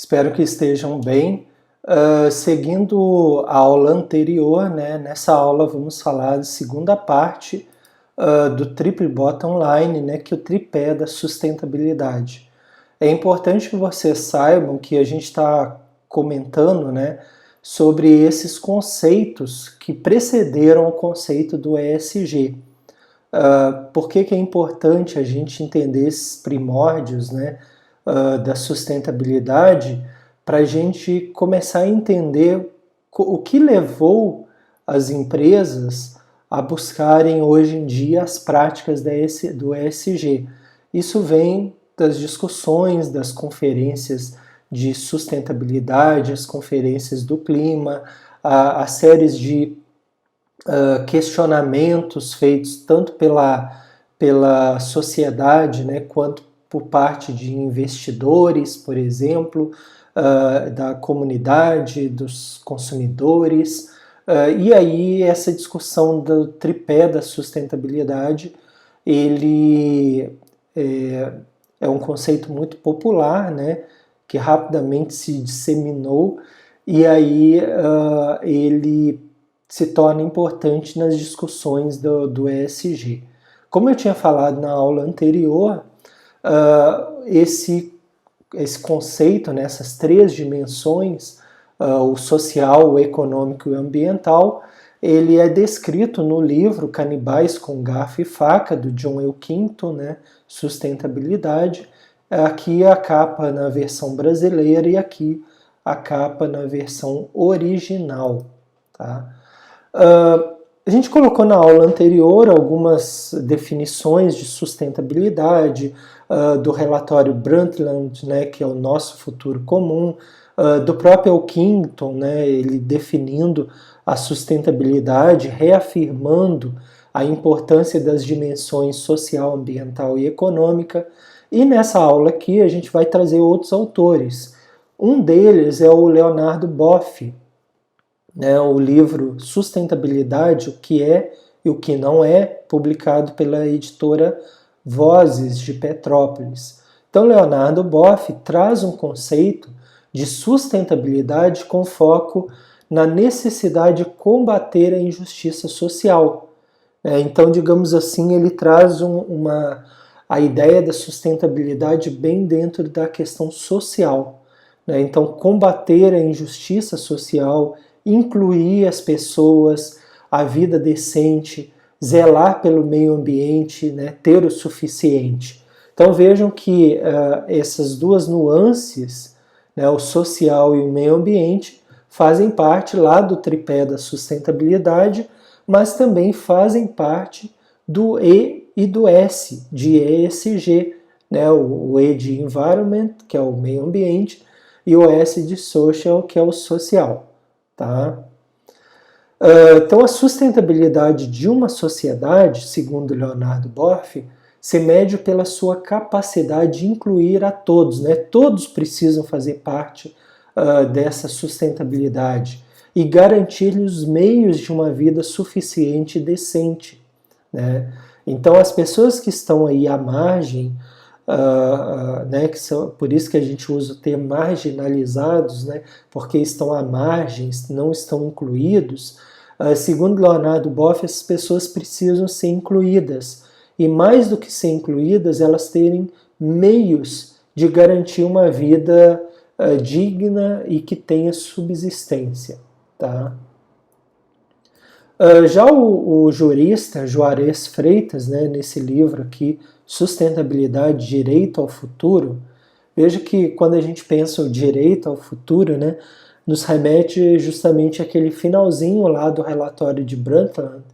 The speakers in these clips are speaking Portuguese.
Espero que estejam bem. Seguindo a aula anterior, né, nessa aula vamos falar da segunda parte do Triple Bottom Line, né, que é o tripé da sustentabilidade. É importante que vocês saibam que a gente está comentando, né, sobre esses conceitos que precederam o conceito do ESG. Por que é importante a gente entender esses primórdios, né, da sustentabilidade, para a gente começar a entender o que levou as empresas a buscarem hoje em dia as práticas do ESG. Isso vem das discussões, das conferências de sustentabilidade, as conferências do clima, as séries de questionamentos feitos tanto pela sociedade, né, quanto por parte de investidores, por exemplo, da comunidade, dos consumidores. E aí essa discussão do tripé da sustentabilidade, ele é um conceito muito popular, né, que rapidamente se disseminou, e aí ele se torna importante nas discussões do ESG. Como eu tinha falado na aula anterior, esse conceito, né, essas três dimensões, o social, o econômico e o ambiental, ele é descrito no livro Canibais com Garfo e Faca, do John Elkington, né, Sustentabilidade. Aqui a capa na versão brasileira e aqui a capa na versão original. Tá? A gente colocou na aula anterior algumas definições de sustentabilidade, do relatório Brundtland, né, que é o nosso futuro comum, do próprio Elkington, né, ele definindo a sustentabilidade, reafirmando a importância das dimensões social, ambiental e econômica. E nessa aula aqui a gente vai trazer outros autores. Um deles é o Leonardo Boff, né, o livro Sustentabilidade, o que é e o que não é, publicado pela editora Vozes de Petrópolis. Então, Leonardo Boff traz um conceito de sustentabilidade com foco na necessidade de combater a injustiça social. Então, digamos assim, ele traz a ideia da sustentabilidade bem dentro da questão social. Então, combater a injustiça social, incluir as pessoas, a vida decente, zelar pelo meio ambiente, né, ter o suficiente. Então vejam que essas duas nuances, né, o social e o meio ambiente, fazem parte lá do tripé da sustentabilidade, mas também fazem parte do E e do S, de ESG, né, o E de Environment, que é o meio ambiente, e o S de Social, que é o social. Tá? Então, a sustentabilidade de uma sociedade, segundo Leonardo Boff, se mede pela sua capacidade de incluir a todos, né? Todos precisam fazer parte dessa sustentabilidade e garantir-lhes os meios de uma vida suficiente e decente, né? Então, as pessoas que estão aí à margem, né, que são, por isso que a gente usa o termo marginalizados, né, porque estão à margem, não estão incluídos. Segundo Leonardo Boff, essas pessoas precisam ser incluídas, e mais do que ser incluídas, elas terem meios de garantir uma vida digna e que tenha subsistência. Tá? Já o jurista Juarez Freitas, né, nesse livro aqui, Sustentabilidade, Direito ao Futuro, veja que quando a gente pensa o direito ao futuro, né, nos remete justamente àquele finalzinho lá do relatório de Brundtland,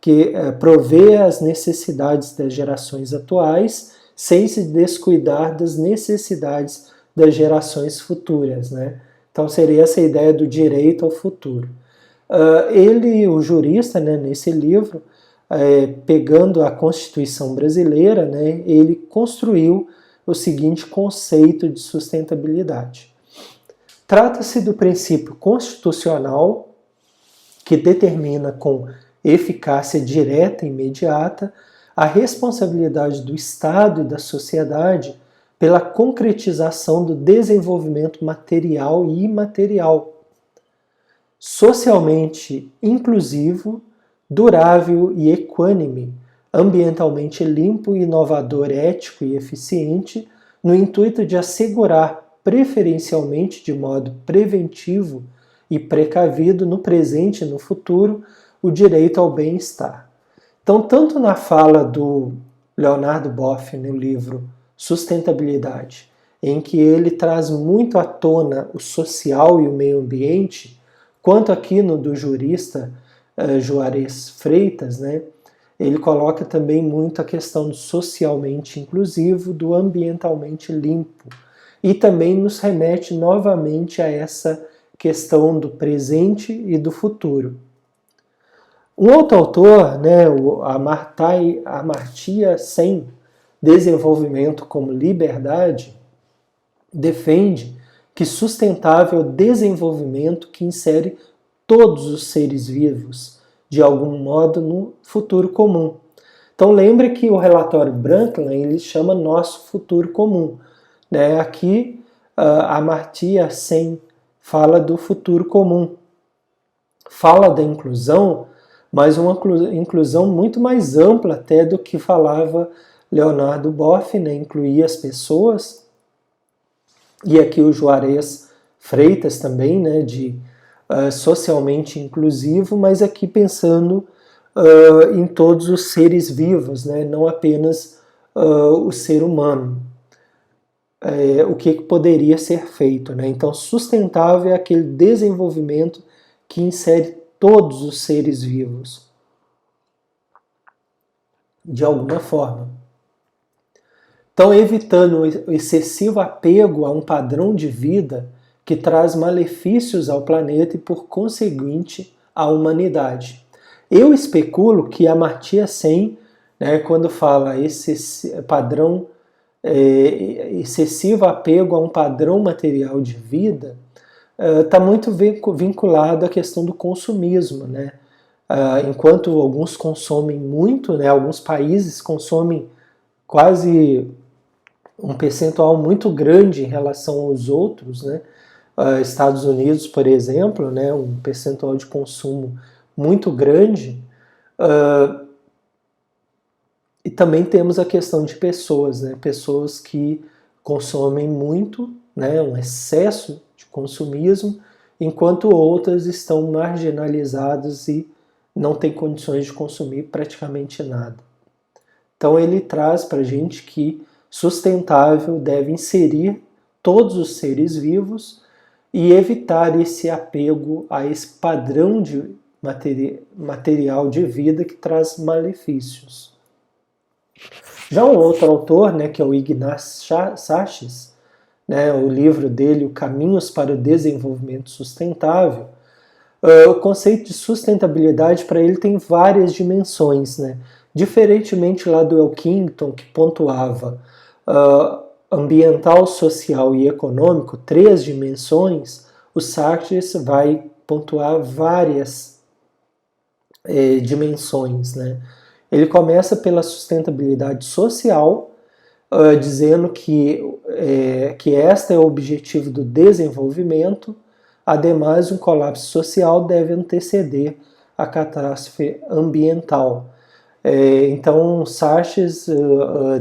que provê as necessidades das gerações atuais sem se descuidar das necessidades das gerações futuras, né? Então seria essa ideia do direito ao futuro. Ele, o jurista, né, nesse livro, pegando a Constituição brasileira, né, ele construiu o seguinte conceito de sustentabilidade. Trata-se do princípio constitucional que determina com eficácia direta e imediata a responsabilidade do Estado e da sociedade pela concretização do desenvolvimento material e imaterial, socialmente inclusivo, durável e equânime, ambientalmente limpo, inovador, ético e eficiente, no intuito de assegurar, preferencialmente de modo preventivo e precavido no presente e no futuro, o direito ao bem-estar. Então, tanto na fala do Leonardo Boff no livro Sustentabilidade, em que ele traz muito à tona o social e o meio ambiente, quanto aqui no do jurista Juarez Freitas, né, ele coloca também muito a questão do socialmente inclusivo, do ambientalmente limpo, e também nos remete novamente a essa questão do presente e do futuro. Um outro autor, né, Amartya Sen, Desenvolvimento como Liberdade, defende que sustentável desenvolvimento que insere todos os seres vivos, de algum modo, no futuro comum. Então lembre que o relatório Brundtland ele chama nosso futuro comum. Né? Aqui, Amartya Sen fala do futuro comum. Fala da inclusão, mas uma inclusão muito mais ampla até do que falava Leonardo Boff, né? Incluía as pessoas, e aqui o Juarez Freitas também, né? De socialmente inclusivo, mas aqui pensando em todos os seres vivos, né? Não apenas o ser humano. O que poderia ser feito, né? Então, sustentável é aquele desenvolvimento que insere todos os seres vivos, de alguma forma. Então, evitando o excessivo apego a um padrão de vida que traz malefícios ao planeta e, por conseguinte, à humanidade. Eu especulo que Amartya Sen, né, quando fala esse padrão, excessivo apego a um padrão material de vida, está muito vinculado à questão do consumismo, né? Enquanto alguns consomem muito, né, alguns países consomem quase um percentual muito grande em relação aos outros, né? Estados Unidos, por exemplo, né, um percentual de consumo muito grande, e também temos a questão de pessoas, né, pessoas que consomem muito, né, um excesso de consumismo, enquanto outras estão marginalizadas e não têm condições de consumir praticamente nada. Então ele traz para a gente que sustentável deve inserir todos os seres vivos e evitar esse apego a esse padrão de material de vida que traz malefícios. Já um outro autor, né, que é o Ignace Sachs, né, o livro dele, O Caminhos para o Desenvolvimento Sustentável, o conceito de sustentabilidade para ele tem várias dimensões, né? Diferentemente lá do Elkington, que pontuava ambiental, social e econômico, 3 dimensões, o Sachs vai pontuar várias dimensões, né? Ele começa pela sustentabilidade social, dizendo que este é o objetivo do desenvolvimento. Ademais, um colapso social deve anteceder a catástrofe ambiental. Então, Sachs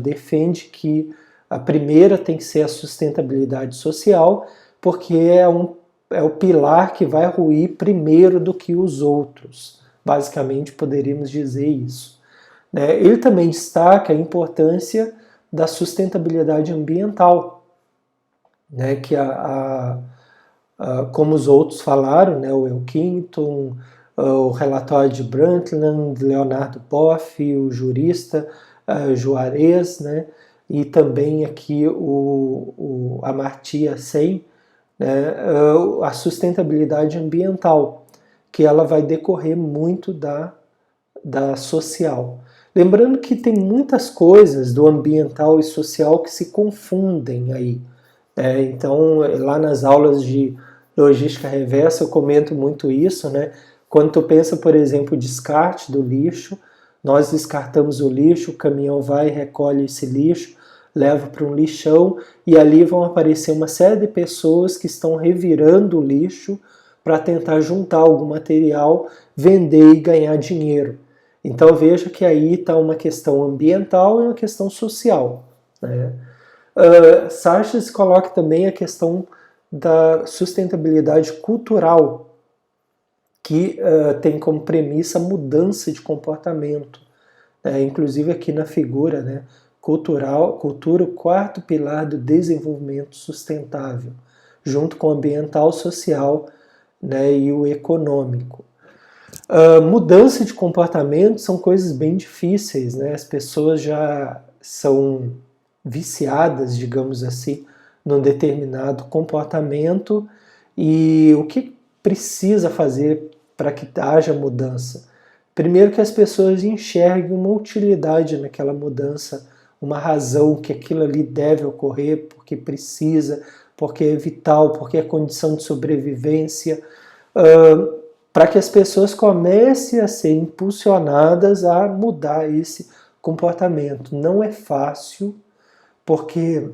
defende que a primeira tem que ser a sustentabilidade social, porque é o pilar que vai ruir primeiro do que os outros. Basicamente, poderíamos dizer isso. Ele também destaca a importância da sustentabilidade ambiental, né, que como os outros falaram, né, o Elkington, o relatório de Brundtland, Leonardo Boff, o jurista Juarez, né, e também aqui o Amartya Sen, né, a sustentabilidade ambiental, que ela vai decorrer muito da social. Lembrando que tem muitas coisas do ambiental e social que se confundem aí. Então, lá nas aulas de logística reversa eu comento muito isso, né? Quando tu pensa, por exemplo, o descarte do lixo, nós descartamos o lixo, o caminhão vai e recolhe esse lixo, leva para um lixão e ali vão aparecer uma série de pessoas que estão revirando o lixo para tentar juntar algum material, vender e ganhar dinheiro. Então veja que aí está uma questão ambiental e uma questão social, né? Sartre coloca também a questão da sustentabilidade cultural, que tem como premissa a mudança de comportamento. Inclusive aqui na figura, né, cultura, o quarto pilar do desenvolvimento sustentável, junto com o ambiental, social, né, e o econômico. Mudança de comportamento são coisas bem difíceis, né? As pessoas já são viciadas, digamos assim, num determinado comportamento, e o que precisa fazer para que haja mudança? Primeiro, que as pessoas enxerguem uma utilidade naquela mudança, uma razão que aquilo ali deve ocorrer, porque precisa, porque é vital, porque é condição de sobrevivência, para que as pessoas comecem a ser impulsionadas a mudar esse comportamento. Não é fácil, porque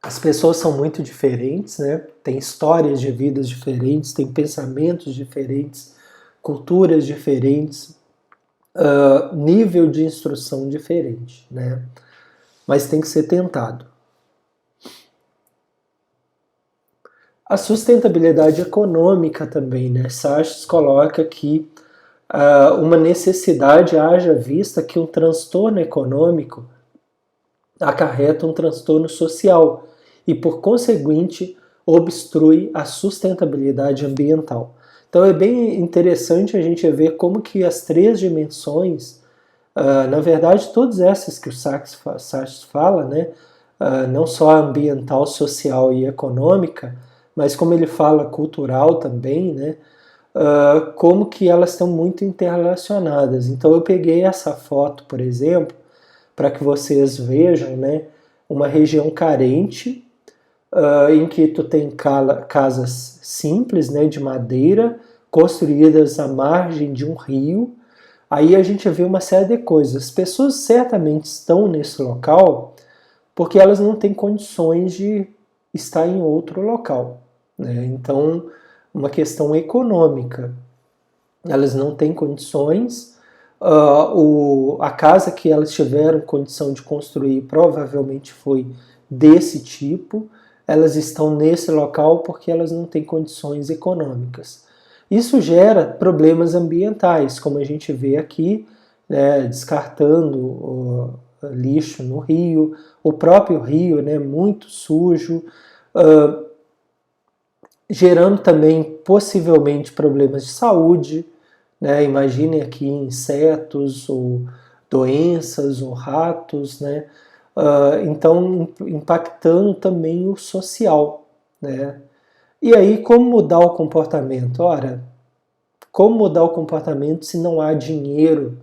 as pessoas são muito diferentes, né? Tem histórias de vidas diferentes, tem pensamentos diferentes, culturas diferentes, nível de instrução diferente, né? Mas tem que ser tentado. A sustentabilidade econômica também, né? Sartre coloca que uma necessidade haja vista que um transtorno econômico acarreta um transtorno social e, por conseguinte, obstrui a sustentabilidade ambiental. Então é bem interessante a gente ver como que as três dimensões, na verdade todas essas que o Sartre fala, né, não só ambiental, social e econômica, mas como ele fala cultural também, né, como que elas estão muito interrelacionadas. Então eu peguei essa foto, por exemplo, para que vocês vejam, né, uma região carente, em que tu tem casas simples, né, de madeira, construídas à margem de um rio. Aí a gente vê uma série de coisas. As pessoas certamente estão nesse local porque elas não têm condições de estar em outro local, né? Então, uma questão econômica. Elas não têm condições. A casa que elas tiveram condição de construir provavelmente foi desse tipo. Elas estão nesse local porque elas não têm condições econômicas. Isso gera problemas ambientais, como a gente vê aqui, né, descartando lixo no rio, o próprio rio, né, muito sujo, gerando também possivelmente problemas de saúde, né? Imaginem aqui insetos ou doenças ou ratos, né? Então impactando também o social, né? E aí, como mudar o comportamento? Ora, como mudar o comportamento se não há dinheiro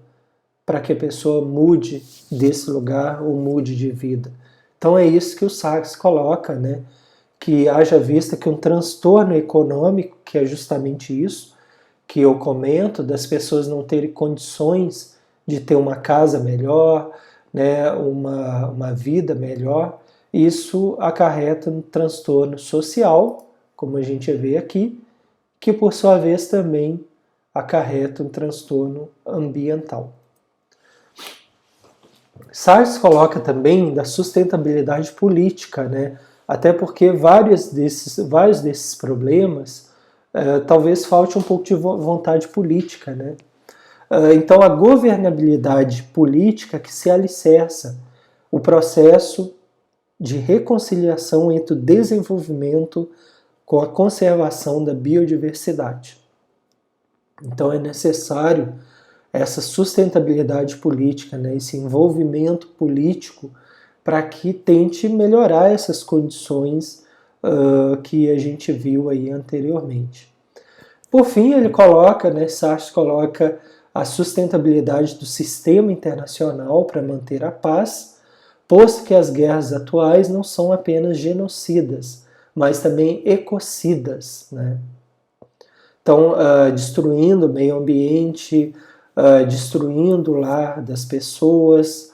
para que a pessoa mude desse lugar ou mude de vida? Então é isso que o Sartre coloca, né? Que haja vista que um transtorno econômico, que é justamente isso que eu comento, das pessoas não terem condições de ter uma casa melhor, né, uma vida melhor, isso acarreta um transtorno social, como a gente vê aqui, que por sua vez também acarreta um transtorno ambiental. Sartre coloca também da sustentabilidade política, né? Até porque vários desses problemas talvez falte um pouco de vontade política, né? Então a governabilidade política que se alicerça o processo de reconciliação entre o desenvolvimento com a conservação da biodiversidade. Então é necessário essa sustentabilidade política, né, esse envolvimento político para que tente melhorar essas condições que a gente viu aí anteriormente. Por fim, ele coloca, né, Sartre coloca a sustentabilidade do sistema internacional para manter a paz, posto que as guerras atuais não são apenas genocidas, mas também ecocidas, né? Então, destruindo o meio ambiente, destruindo o lar das pessoas,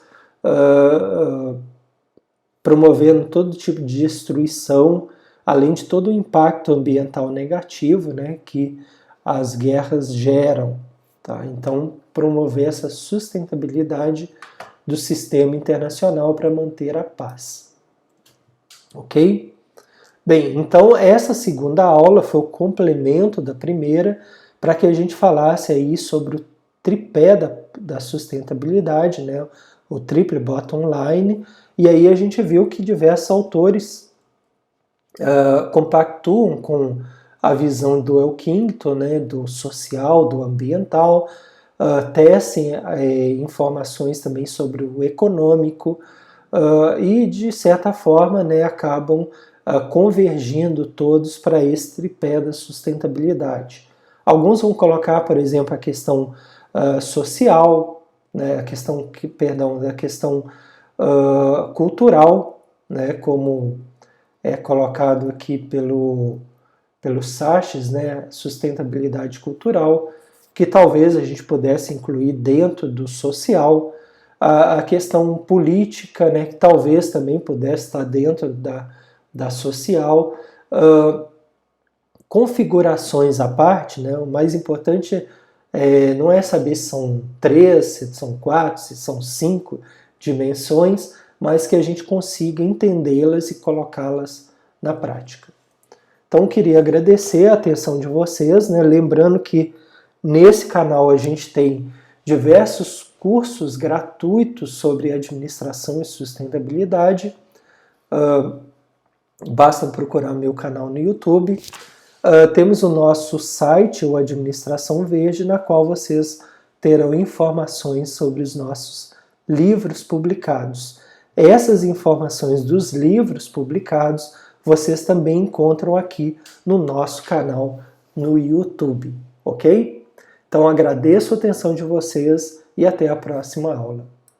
promovendo todo tipo de destruição, além de todo o impacto ambiental negativo, né, que as guerras geram. Tá? Então, promover essa sustentabilidade do sistema internacional para manter a paz. Ok? Bem, então essa segunda aula foi o complemento da primeira, para que a gente falasse aí sobre o tripé da sustentabilidade, né, o triple bottom line, e aí a gente viu que diversos autores compactuam com a visão do Elkington, né, do social, do ambiental, tecem informações também sobre o econômico e, de certa forma, né, acabam convergindo todos para esse tripé da sustentabilidade. Alguns vão colocar, por exemplo, a questão social, né, a questão cultural, né, como é colocado aqui pelo Sachs, né, sustentabilidade cultural, que talvez a gente pudesse incluir dentro do social, a questão política, né, que talvez também pudesse estar dentro da social, configurações à parte, né, o mais importante não é saber se são 3, se são 4, se são 5 dimensões, mas que a gente consiga entendê-las e colocá-las na prática. Então, queria agradecer a atenção de vocês, né? Lembrando que nesse canal a gente tem diversos cursos gratuitos sobre administração e sustentabilidade. Basta procurar meu canal no YouTube. Temos o nosso site, o Administração Verde, na qual vocês terão informações sobre os nossos livros publicados. Essas informações dos livros publicados vocês também encontram aqui no nosso canal no YouTube, ok? Então agradeço a atenção de vocês e até a próxima aula.